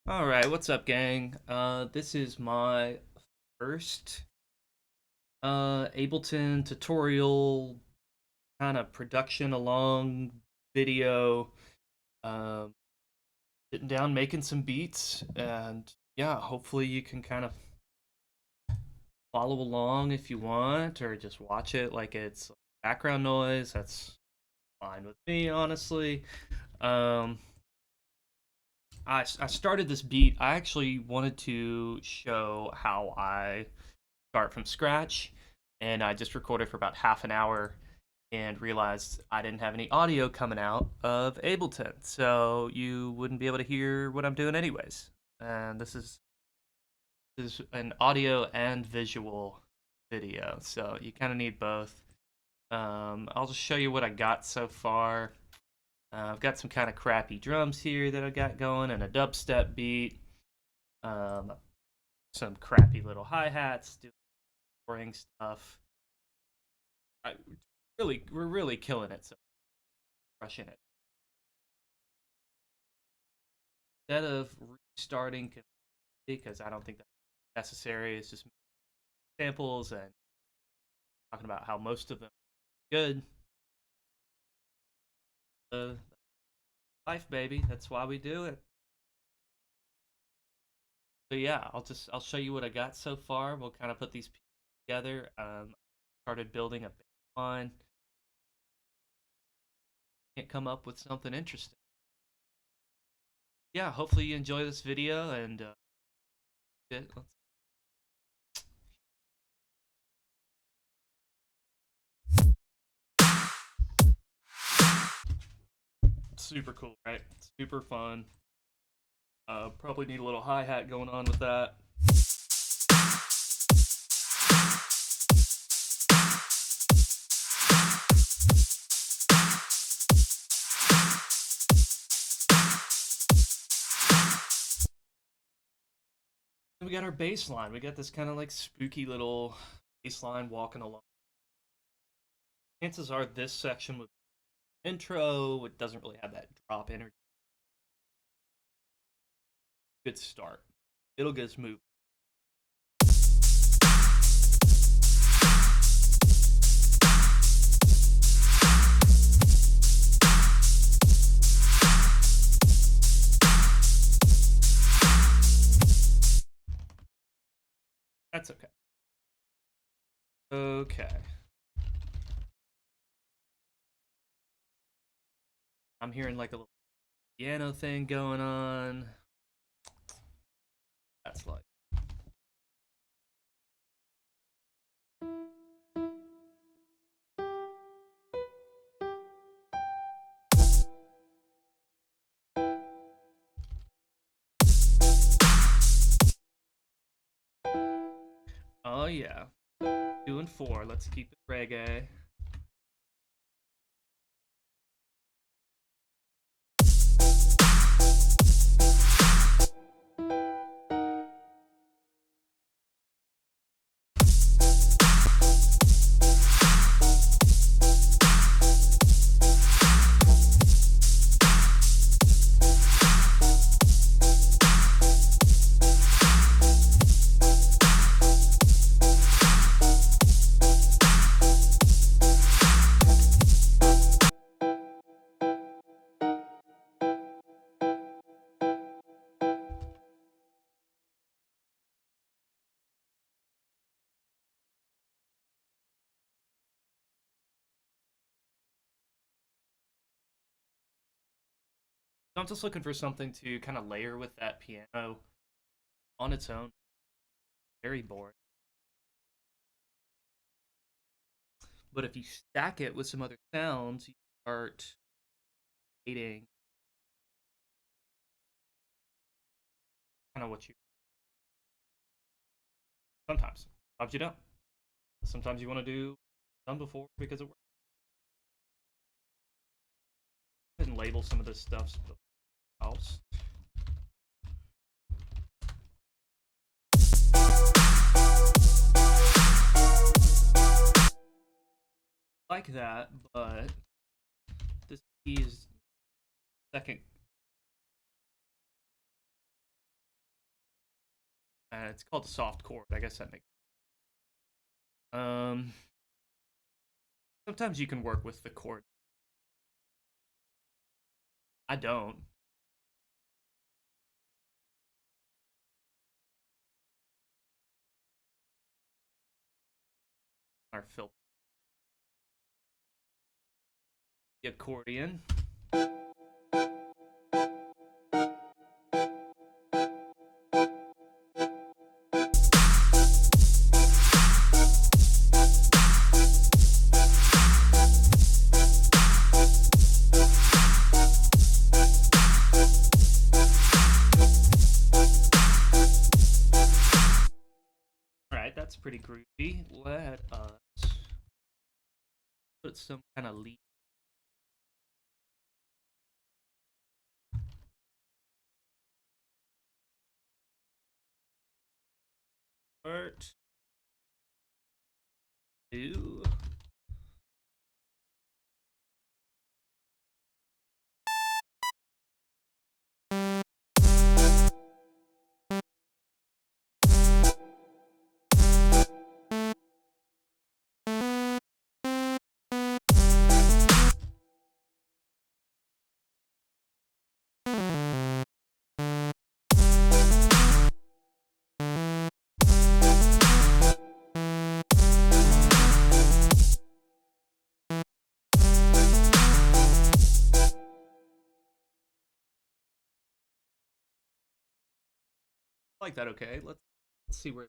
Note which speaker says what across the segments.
Speaker 1: All right, what's up, gang? This is my first Ableton tutorial kind of production along video. Um, Sitting down, making some beats, and yeah, hopefully you can kind of follow along if you want, or just watch it like it's background noise. That's fine with me, honestly. Um, I started this beat. I actually wanted to show how I start from scratch, and I just recorded for about half an hour and realized I didn't have any audio coming out of Ableton, so you wouldn't be able to hear what I'm doing anyways. And this is an audio and visual video, so you kind of need both. I'll just show you what I got so far. I've got some kind of crappy drums here that I got going, and a dubstep beat. Um, some crappy little hi hats, doing boring stuff. I, we're really killing it. So crushing it. Instead of restarting because I don't think that's necessary. It's just samples and talking about how most of them are good. Life, baby. That's why we do it. So yeah, I'll show you what I got so far. We'll kind of put these pieces together. Started building a baseline. Can't come up with something interesting. Yeah, hopefully you enjoy this video and let's super cool, right? Super fun. Probably need a little hi hat going on with that. And we got our bass line. We got this kind of like spooky little bass line walking along. Chances are this section would be intro. It doesn't really have that drop energy. Good start. It'll get us moving. That's okay. Okay. I'm hearing like a little piano thing going on. That's like, oh yeah. 2 and 4. Let's keep it reggae. So I'm just looking for something to kind of layer with that piano on its own. Very boring. But if you stack it with some other sounds, you start creating kind of what you sometimes. Sometimes you don't. Sometimes you want to do done before because it works. Go ahead and label some of this stuff else. Like that, but this key is second It's called a soft chord. I guess that makes. Um, Sometimes you can work with the chord. I don't. Our fill the accordion. All right, that's pretty groovy. Let us put some kind of lead. Part two. I like that. Okay, let's see where.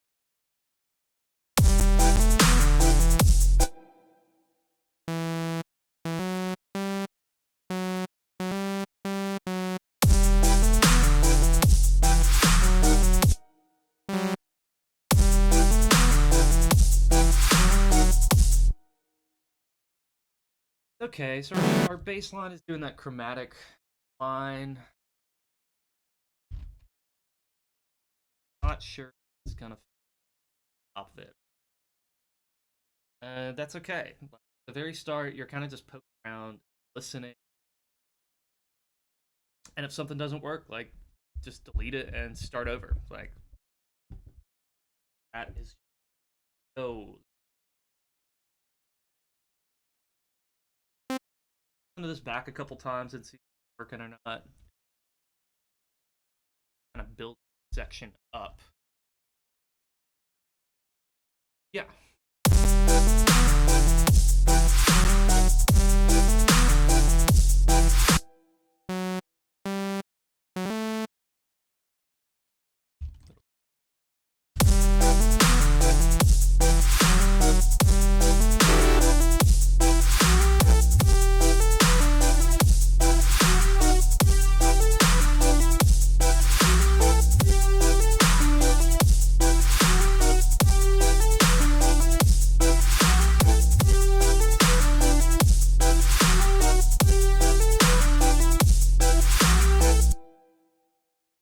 Speaker 1: Okay, so our bass line is doing that chromatic line. Not sure it's gonna top of it. That's okay. At the very start, you're kind of just poking around, listening, and if something doesn't work, like just delete it and start over. Like that is so. Listen to this back a couple times and see if it's working or not. Kind of build section up. Yeah.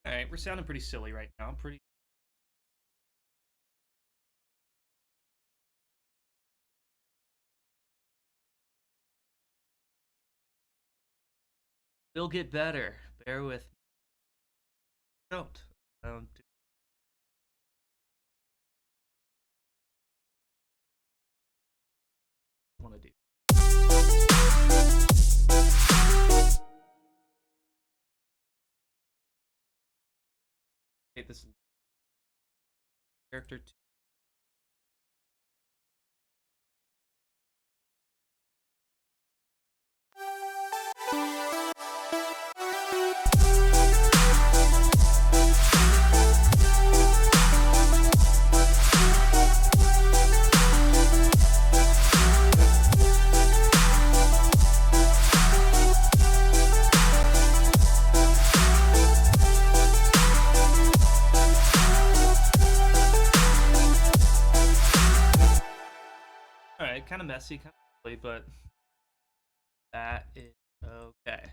Speaker 1: All right, we're sounding pretty silly right now. Pretty. It'll get better. Bear with me. Don't want to do. Take this character. All right, kind of messy, kind of silly, but that is okay.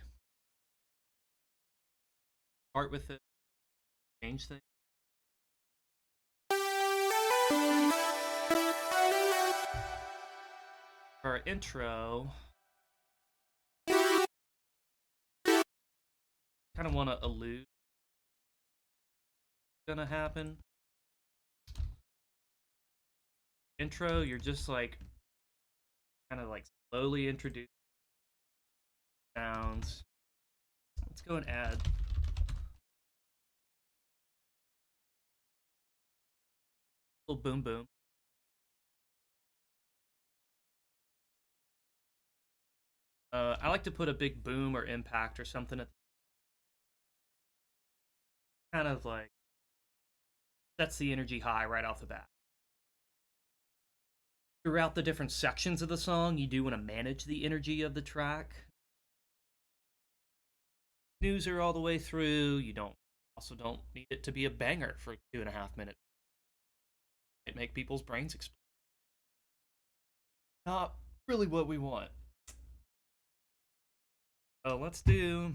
Speaker 1: Start with it. Change things. For our intro, kind of want to allude what's gonna happen. intro, you're just like kind of like slowly introduce sounds. Let's go and add a little boom boom. I like to put a big boom or impact or something at kind of like sets the energy high right off the bat. Throughout the different sections of the song, you do want to manage the energy of the track. Snoozer all the way through. You don't need it to be a banger for 2.5 minutes. It make people's brains explode. Not really what we want. So let's do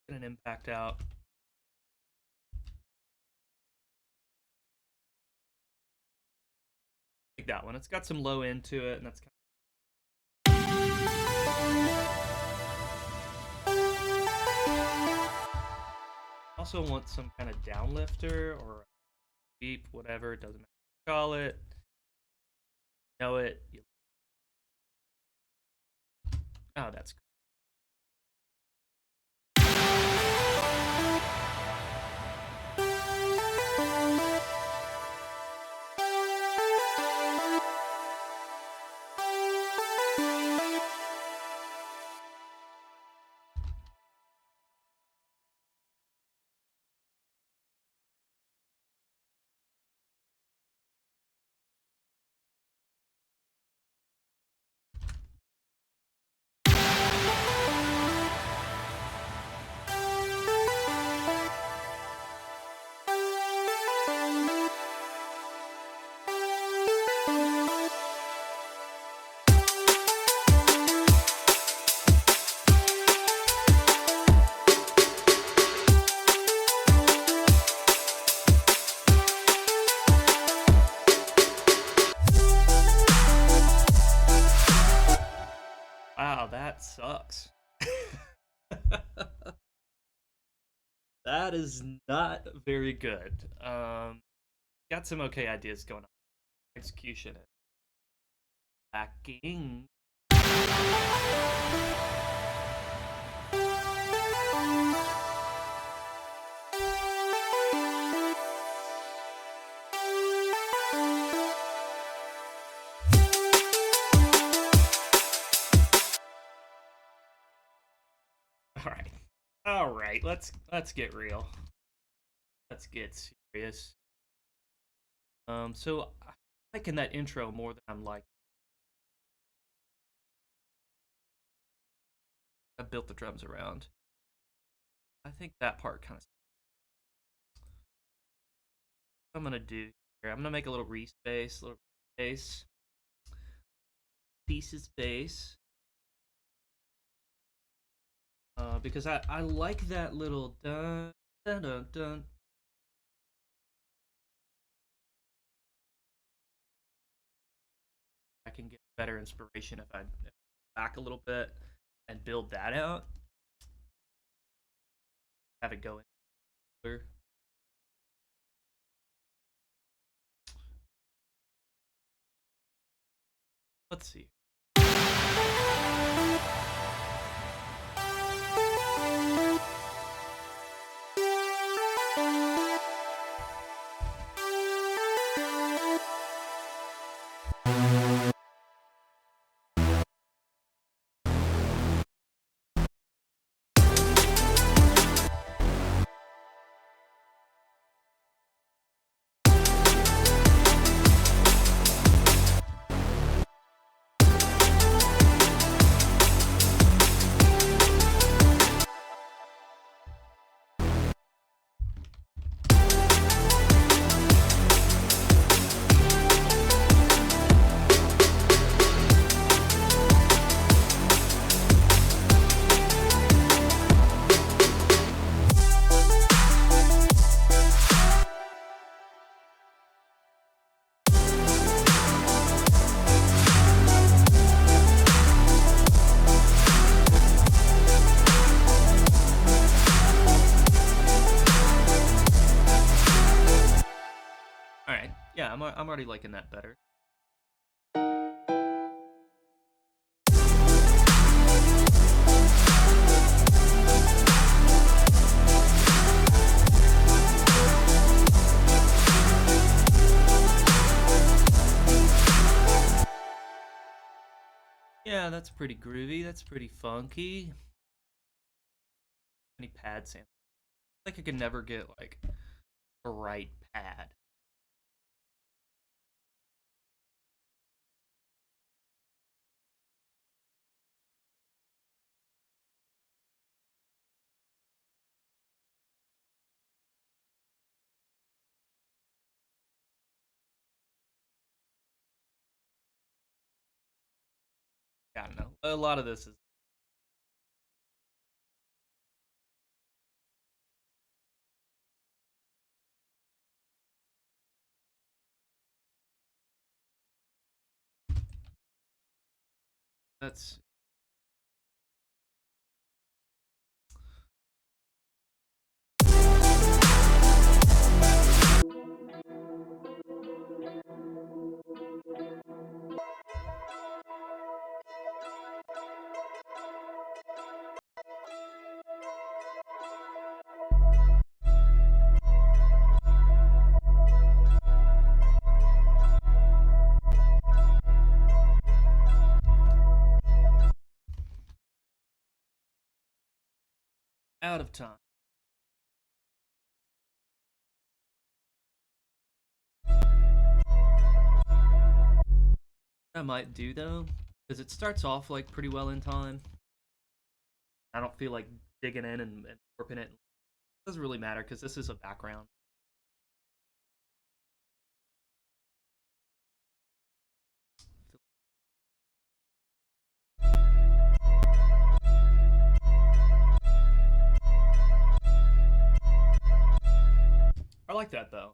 Speaker 1: get an impact out. Like that one. It's got some low end to it, and that's kind of... Also want some kind of downlifter or beep, whatever. It doesn't matter. Call it. Know it. Oh, that's cool. Wow, that sucks. That is not very good. Got some okay ideas going on. Execution is lacking. All right. Let's get real. Let's get serious. So I'm liking that intro more than I'm like. I built the drums around. I think that part kind of. What I'm gonna do here. I'm gonna make a little respace, little space, pieces bass. Because I like that little dun dun dun dun. I can get better inspiration if I back a little bit and build that out. Have it go in. Let's see. right. Yeah, I'm already liking that better. Yeah, that's pretty groovy. That's pretty funky. Any pad sample? I think I could never get like the right pad. I don't know. A lot of this is that's out of time. I might do though, because it starts off like pretty well in time. I don't feel like digging in and warping it. It doesn't really matter because this is a background. I like that though.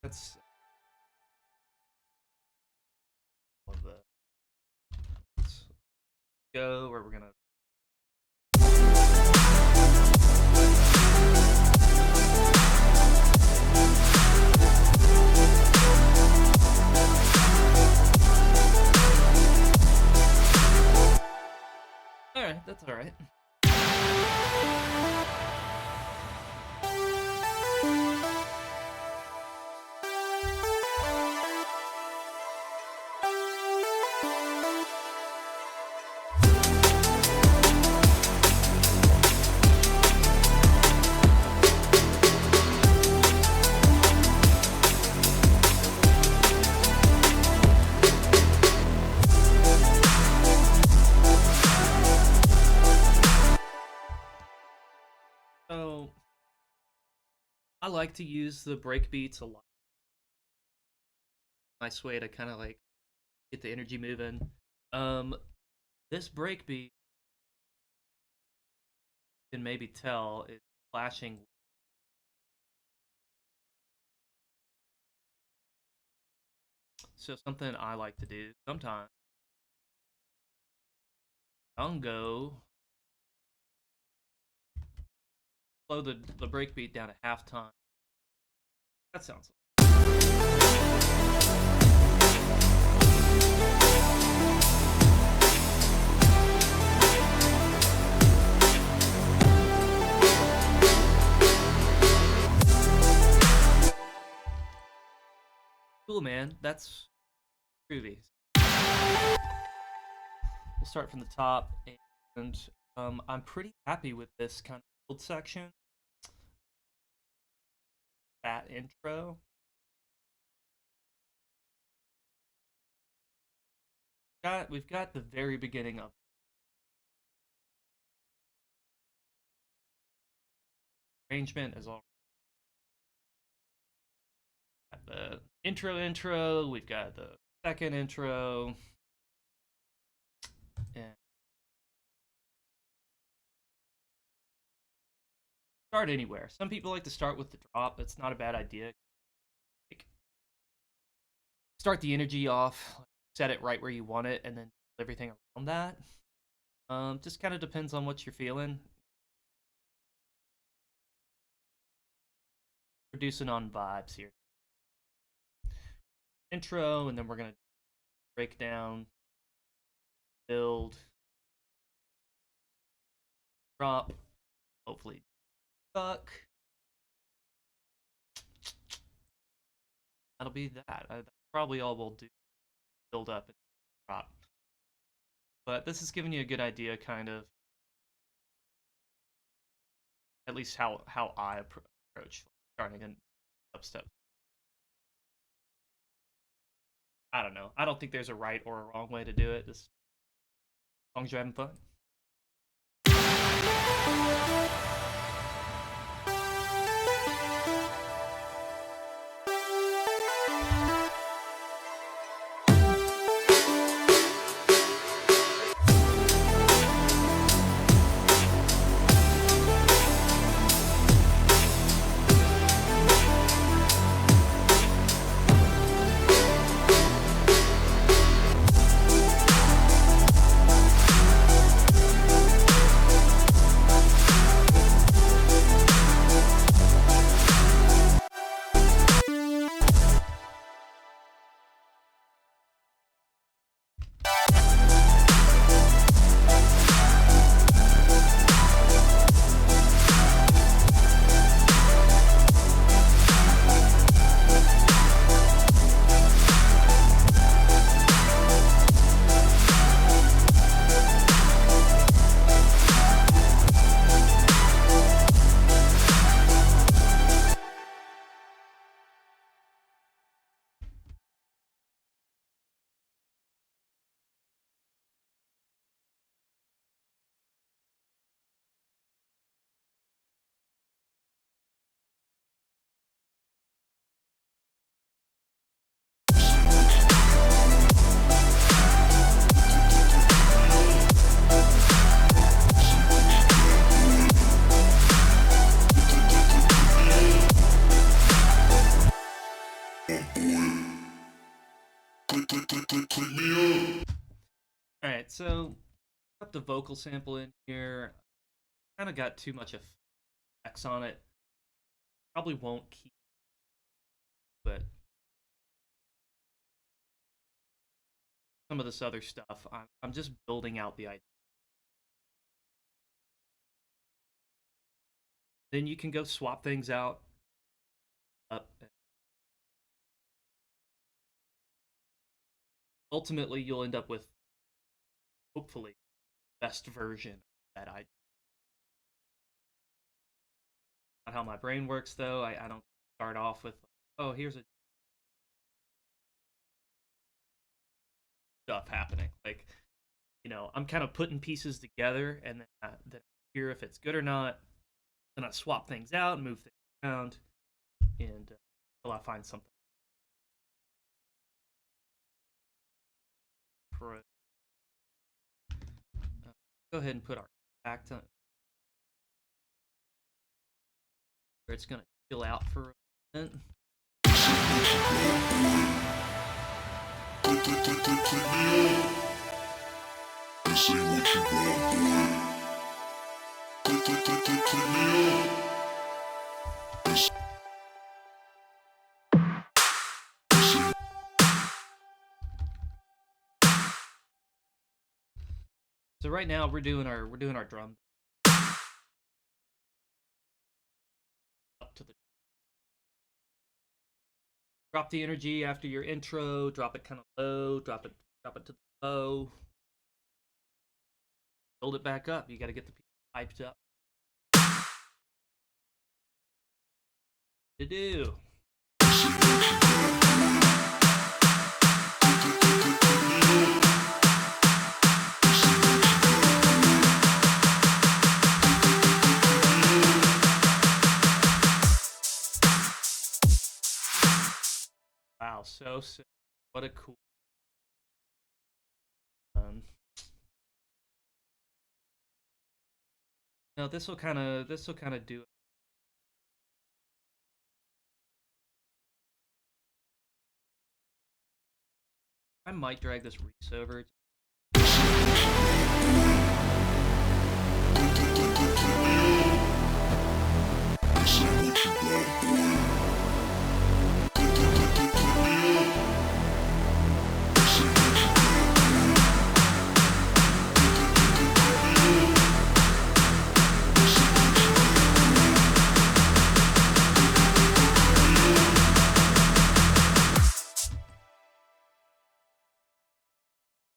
Speaker 1: That's love that. Let's go where we're gonna. All right, that's all right. So I like to use the break beats a lot. Nice way to kind of like get the energy moving. Um, this break beat can maybe tell is flashing. So something I like to do sometimes. I'll go slow the break beat down to half time. That sounds cool, man. That's groovy. We'll start from the top, and I'm pretty happy with this kind of build section. That intro. We've got the very beginning of arrangement as all the intro. We've got the second intro, and start anywhere. Some people like to start with the drop. It's not a bad idea. Like, start the energy off, set it right where you want it, and then everything around that. Just kind of depends on what you're feeling. Producing on vibes here. intro, and then we're gonna break down, build, drop, hopefully duck. That'll be that. That's probably all we'll do. Build up and drop. But this is giving you a good idea, kind of, at least how I approach starting a dubstep. I don't know. I don't think there's a right or a wrong way to do it. Just as long as you're having fun. Alright, so put the vocal sample in here. Kind of got too much effects on it. Probably won't keep, but some of this other stuff, I'm just building out the idea. Then you can go swap things out. Ultimately, you'll end up with, hopefully, the best version that I. Not how my brain works, though. I don't start off with, oh, here's a stuff happening. Like, I'm kind of putting pieces together, and then I hear if it's good or not. Then I swap things out, move things around, and until I find something. Go ahead and put our back to where it's gonna chill out for a minute. So right now we're doing our drum up to the drop the energy after your intro, drop it kind of low, drop it to the low, build it back up. You got to get the people hyped up. To do. Wow, so what a cool. No, this will kind of do it. I might drag this Reese over.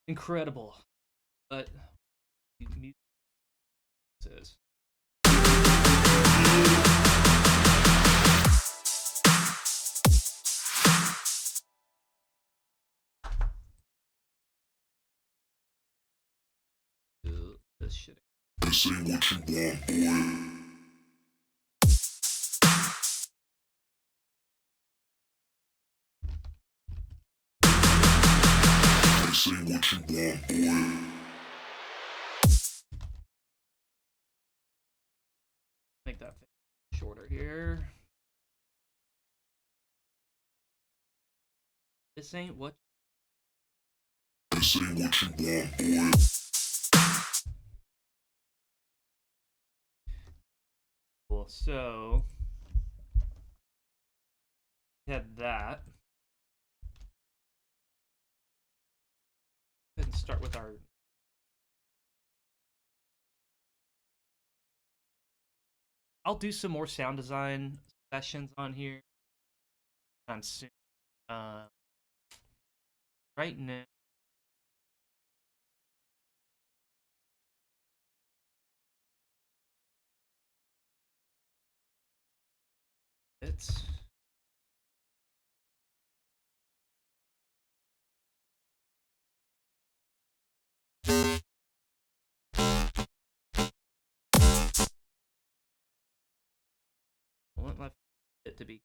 Speaker 1: incredible. But music is. This shit.
Speaker 2: This ain't what you want, boy. This ain't what you want, boy.
Speaker 1: Make that shorter here. This ain't what.
Speaker 2: This ain't what you want, boy.
Speaker 1: Cool. So we had that. Go ahead and start with our. I'll do some more sound design sessions on here. I'm soon. Right now. It's. I want my it to be.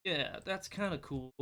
Speaker 1: Yeah, that's kind of cool.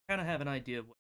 Speaker 1: Kind of have an idea of what.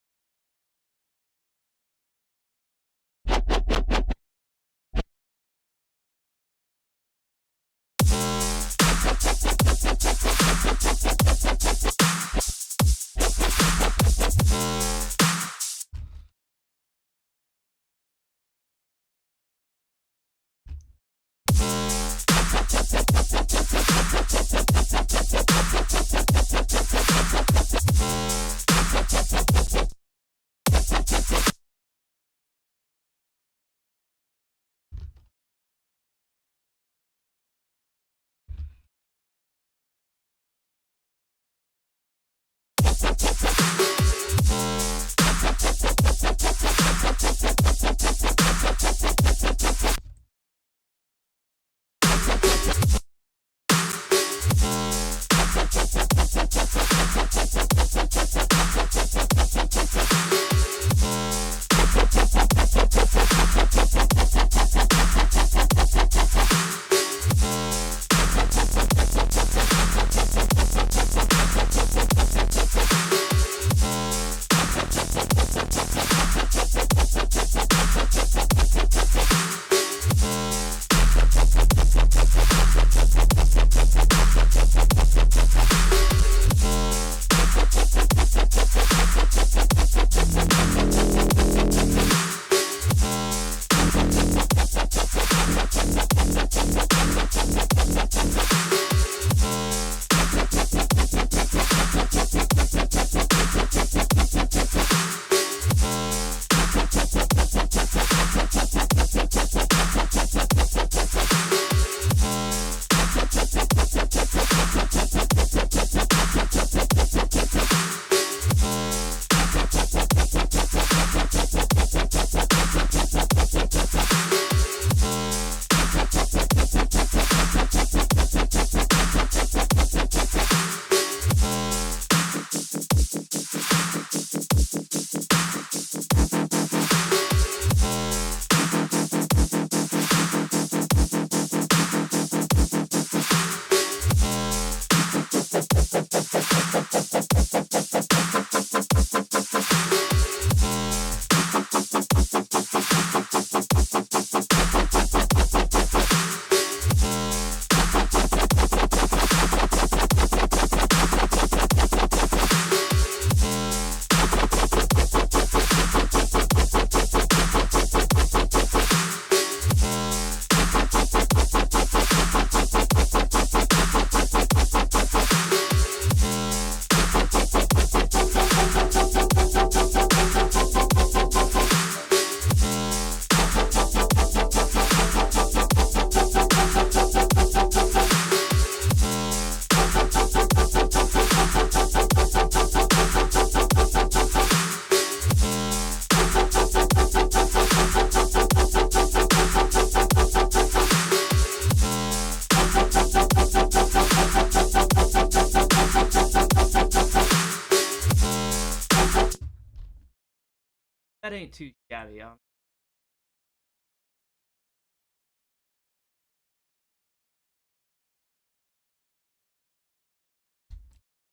Speaker 1: That ain't too shabby.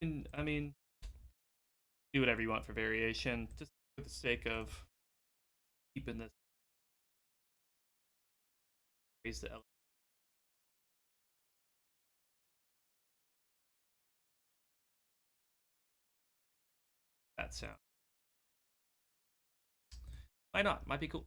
Speaker 1: And, I mean, do whatever you want for variation, just for the sake of keeping this raise the that sound. Why not? Might be cool.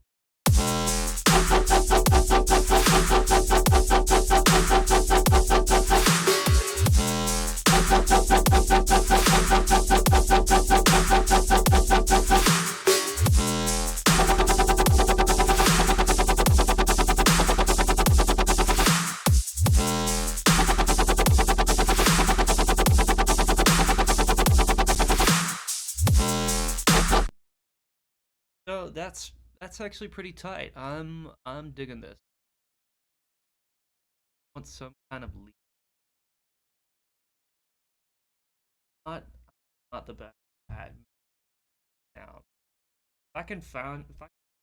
Speaker 1: So that's actually pretty tight. I'm digging this. Want some kind of lead. Not not the best at now. If I can find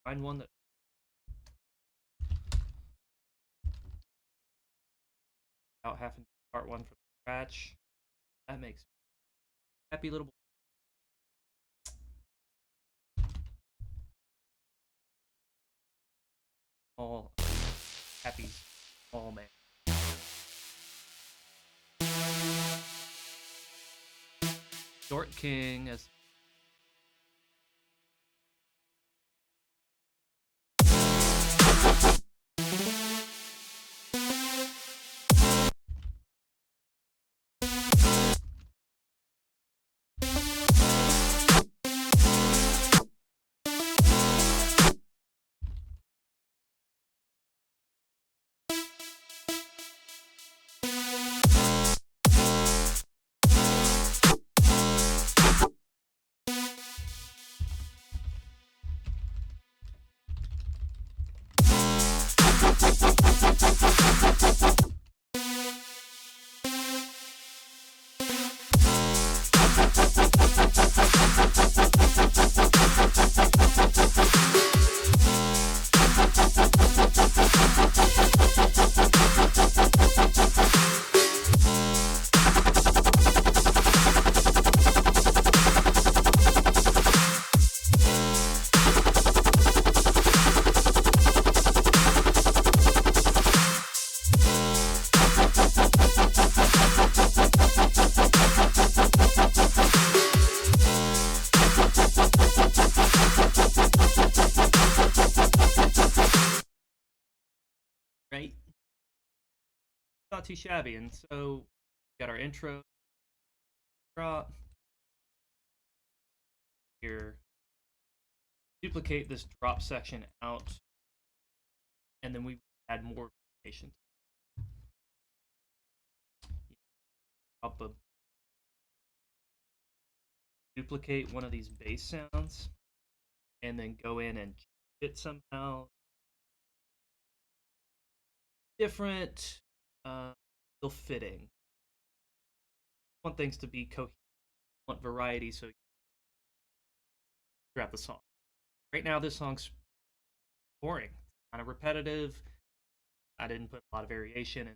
Speaker 1: one that without having to start one from scratch, that makes me happy little small happy small man. Short King as right, not too shabby. And so we got our intro drop here. Duplicate this drop section out, and then we add more variation. Up a duplicate one of these bass sounds, and then go in and change it somehow different, still fitting. Want things to be coherent. Want variety, so throughout the song. Right now, this song's boring, kind of repetitive. I didn't put a lot of variation in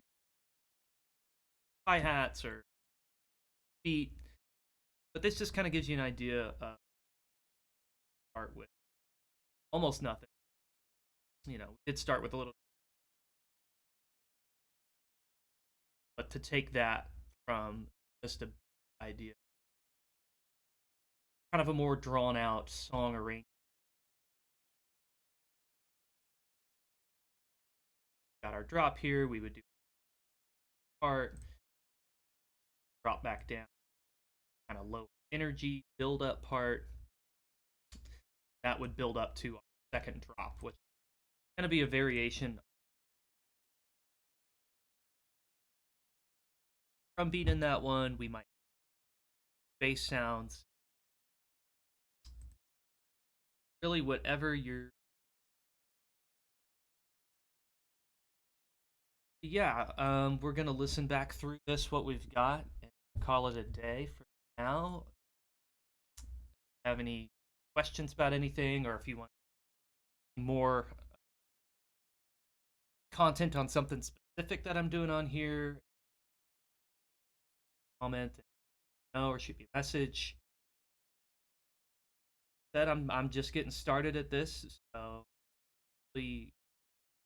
Speaker 1: hi hats or beat, but this just kind of gives you an idea of start with almost nothing. We did start with a little, but to take that from just an idea, kind of a more drawn out song arrangement. Got our drop here, we would do part, drop back down, kind of low energy build up part. That would build up to our second drop, which is going to be a variation from beat in that one. We might bass sounds, really whatever you're. Yeah, we're gonna listen back through this what we've got and call it a day for now. Have any questions about anything, or if you want more content on something specific that I'm doing on here, comment, or shoot me a message. That I'm just getting started at this, so really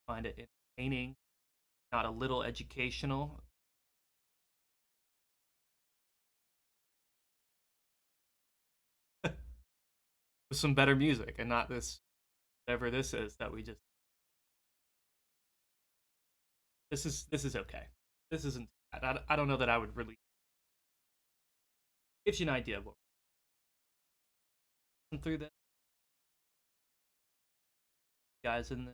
Speaker 1: find it entertaining, not a little educational. With some better music and not this whatever this is that we just this is okay. This isn't bad. I don't know that I would really gives you an idea of what we're through the guys in the